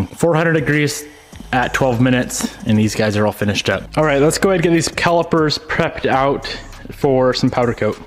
400 degrees at 12 minutes, and these guys are all finished up. All right, let's go ahead and get these calipers prepped out for some powder coat.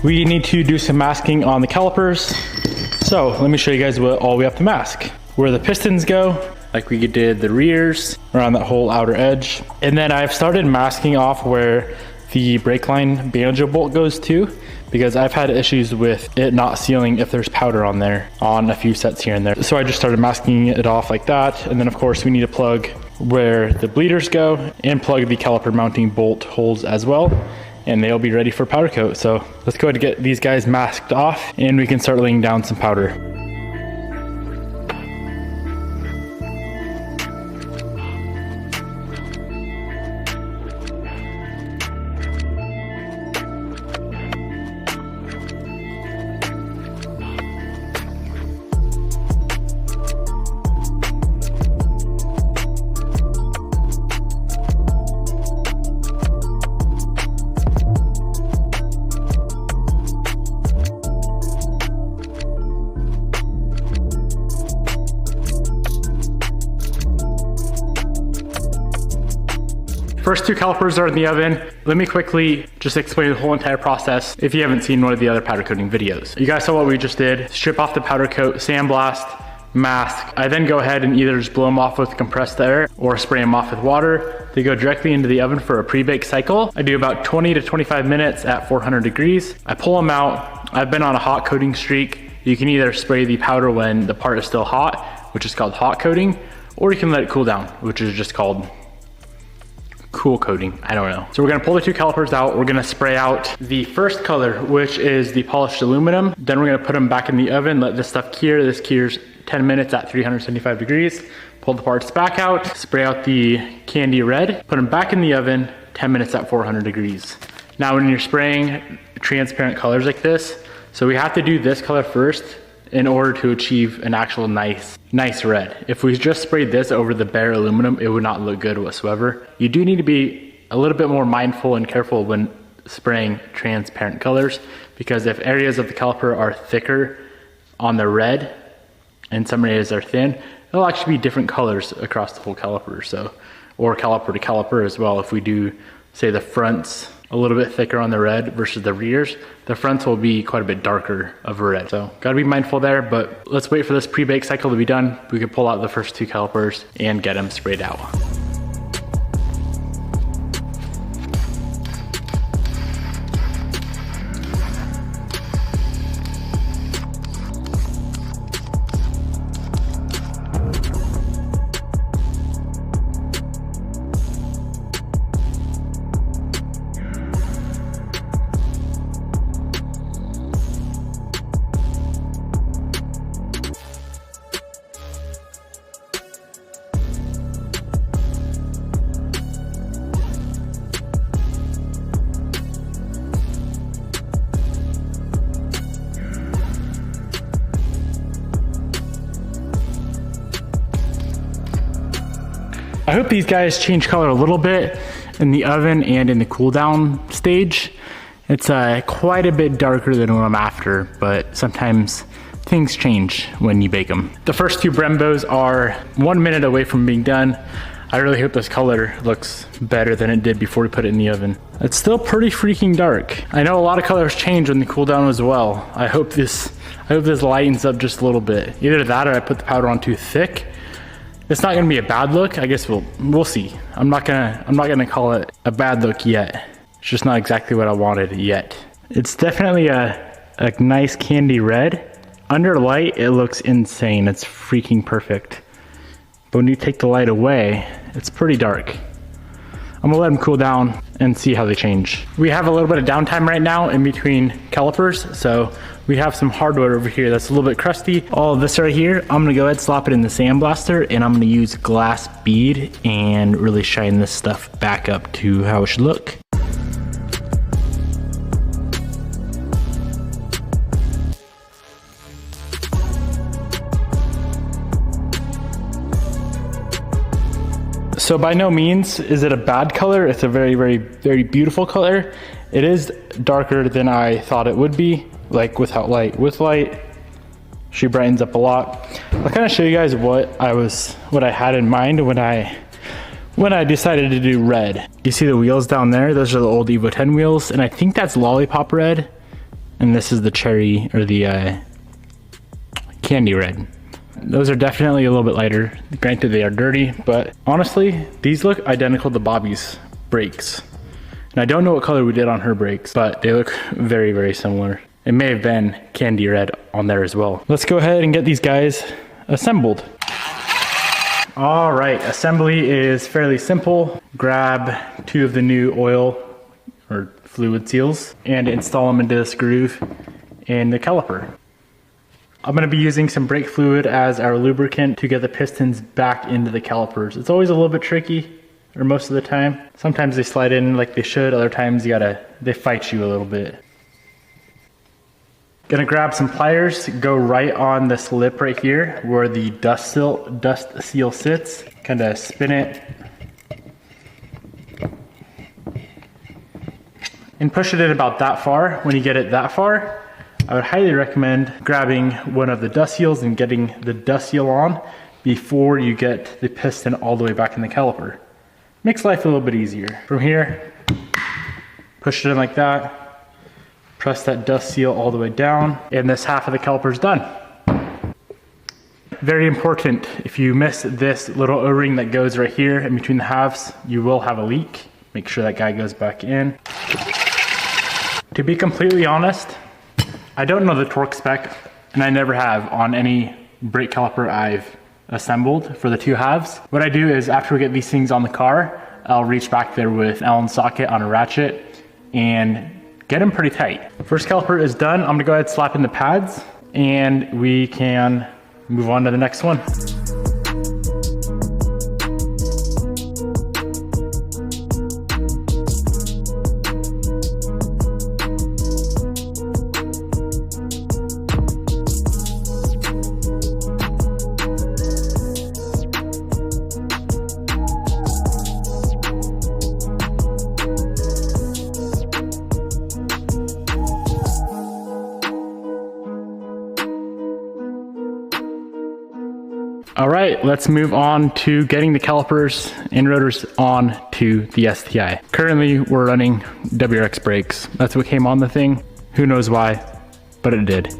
We need to do some masking on the calipers. So let me show you guys what all we have to mask. Where the pistons go, like we did the rears, around that whole outer edge. And then I've started masking off where the brake line banjo bolt goes to, because I've had issues with it not sealing if there's powder on there on a few sets here and there. So I just started masking it off like that. And then of course we need to plug where the bleeders go and plug the caliper mounting bolt holes as well, and they'll be ready for powder coat. So let's go ahead and get these guys masked off and we can start laying down some powder. First two calipers are in the oven. Let me quickly just explain the whole entire process if you haven't seen one of the other powder coating videos. You guys saw what we just did. Strip off the powder coat, sandblast, mask. I then go ahead and either just blow them off with compressed air or spray them off with water. They go directly into the oven for a pre-bake cycle. I do about 20 to 25 minutes at 400 degrees. I pull them out. I've been on a hot coating streak. You can either spray the powder when the part is still hot, which is called hot coating, or you can let it cool down, which is just called cool coating. I don't know. So we're gonna pull the two calipers out. We're gonna spray out the first color, which is the polished aluminum. Then we're gonna put them back in the oven, let this stuff cure. This cures 10 minutes at 375 degrees. Pull the parts back out, spray out the candy red, put them back in the oven, 10 minutes at 400 degrees. Now when you're spraying transparent colors like this, so we have to do this color first in order to achieve an actual nice red. If we just sprayed this over the bare aluminum, it would not look good whatsoever. You do need to be a little bit more mindful and careful when spraying transparent colors, because if areas of the caliper are thicker on the red and some areas are thin, it'll actually be different colors across the whole caliper. So, or caliper to caliper as well. If we do, say, the fronts a little bit thicker on the red versus the rears, the fronts will be quite a bit darker of a red. So gotta be mindful there, but let's wait for this pre-bake cycle to be done. We can pull out the first two calipers and get them sprayed out. I hope these guys change color a little bit in the oven and in the cool down stage. It's quite a bit darker than what I'm after, but sometimes things change when you bake them. The first two Brembos are 1 minute away from being done. I really hope this color looks better than it did before we put it in the oven. It's still pretty freaking dark. I know a lot of colors change when they cool down as well. I hope this lightens up just a little bit. Either that or I put the powder on too thick. It's not gonna be a bad look. I guess we'll see. I'm not gonna call it a bad look yet. It's just not exactly what I wanted yet. It's definitely a nice candy red. Under light, it looks insane. It's freaking perfect. But when you take the light away, it's pretty dark. I'm gonna let them cool down and see how they change. We have a little bit of downtime right now in between calipers, so we have some hardware over here that's a little bit crusty. All of this right here, I'm gonna go ahead, slap it in the sandblaster, and I'm gonna use glass bead and really shine this stuff back up to how it should look. So by no means is it a bad color. It's a very, very, very beautiful color. It is darker than I thought it would be, like without light. With light, she brightens up a lot. I'll kind of show you guys what I had in mind when I decided to do red. You see the wheels down there? Those are the old Evo 10 wheels, and I think that's lollipop red, and this is the cherry or the candy red. Those are definitely a little bit lighter. Granted, they are dirty, but honestly, these look identical to Bobby's brakes. And I don't know what color we did on her brakes, but they look very, very similar. It may have been candy red on there as well. Let's go ahead and get these guys assembled. All right, assembly is fairly simple. Grab 2 of the new oil or fluid seals and install them into this groove in the caliper. I'm going to be using some brake fluid as our lubricant to get the pistons back into the calipers. It's always a little bit tricky, or most of the time. Sometimes they slide in like they should, other times they fight you a little bit. Gonna grab some pliers, go right on this lip right here where the dust seal sits. Kind of spin it and push it in about that far. When you get it that far, I would highly recommend grabbing one of the dust seals and getting the dust seal on before you get the piston all the way back in the caliper. Makes life a little bit easier. From here, push it in like that, press that dust seal all the way down, and this half of the caliper is done. Very important, if you miss this little O-ring that goes right here in between the halves, you will have a leak. Make sure that guy goes back in. To be completely honest, I don't know the torque spec, and I never have on any brake caliper I've assembled for the 2 halves. What I do is after we get these things on the car, I'll reach back there with an Allen socket on a ratchet and get them pretty tight. First caliper is done. I'm gonna go ahead and slap in the pads and we can move on to the next one. All right, let's move on to getting the calipers and rotors on to the STI. Currently, we're running WRX brakes. That's what came on the thing. Who knows why, but it did.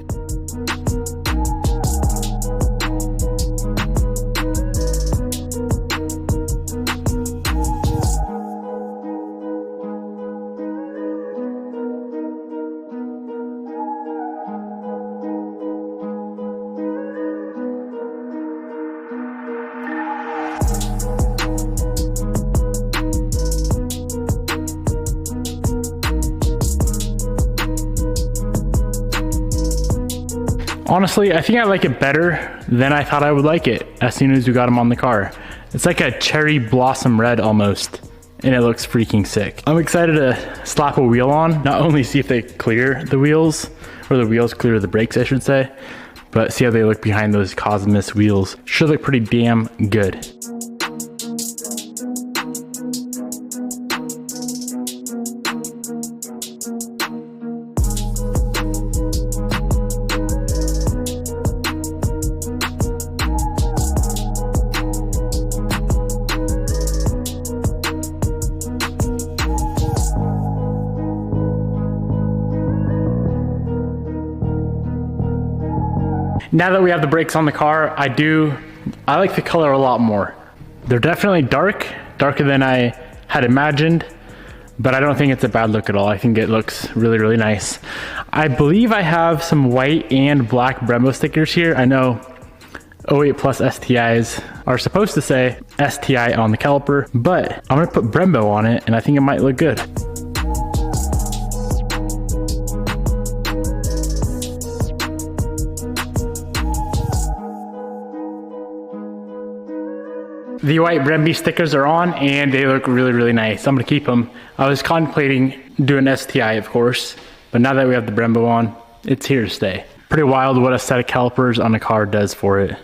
Honestly, I think I like it better than I thought I would like it as soon as we got them on the car. It's like a cherry blossom red almost, and it looks freaking sick. I'm excited to slap a wheel on, not only see if they clear the wheels, or the wheels clear the brakes I should say, but see how they look behind those Cosmos wheels. Should look pretty damn good. Now that we have the brakes on the car, I like the color a lot more. They're definitely darker than I had imagined, but I don't think it's a bad look at all. I think it looks really, really nice. I believe I have some white and black Brembos stickers here. I know 08 Plus STIs are supposed to say STI on the caliper, but I'm gonna put Brembo on it and I think it might look good. The white Brembo stickers are on and they look really, really nice. I'm gonna keep them. I was contemplating doing STI, of course, but now that we have the Brembo on, it's here to stay. Pretty wild what a set of calipers on a car does for it.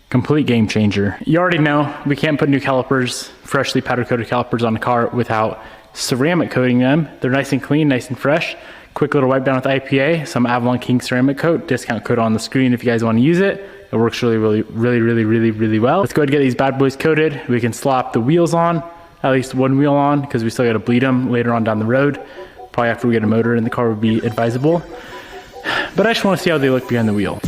Complete game changer. You already know we can't put new calipers, freshly powder coated calipers on a car without ceramic coating them. They're nice and clean, nice and fresh. Quick little wipe down with IPA, some Avalon King ceramic coat, discount code on the screen if you guys want to use it. It works really well. Let's go ahead and get these bad boys coated. We can slap the wheels on, at least one wheel on, because we still got to bleed them later on down the road. Probably after we get a motor in the car would be advisable. But I just want to see how they look behind the wheel.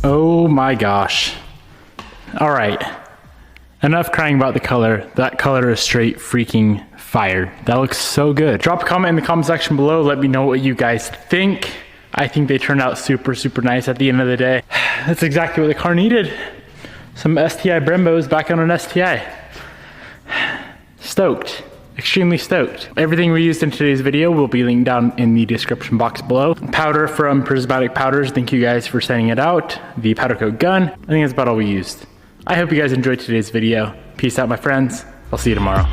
Oh my gosh. All right, enough crying about the color. That color is straight freaking fire. That looks so good. Drop a comment in the comment section below. Let me know what you guys think. I think they turned out super nice at the end of the day. That's exactly what the car needed. Some STI Brembos back on an STI. Stoked. Extremely stoked. Everything we used in today's video will be linked down in the description box below. Powder from Prismatic Powders, thank you guys for sending it out. The powder coat gun, I think that's about all we used. I hope you guys enjoyed today's video. Peace out, my friends. I'll see you tomorrow.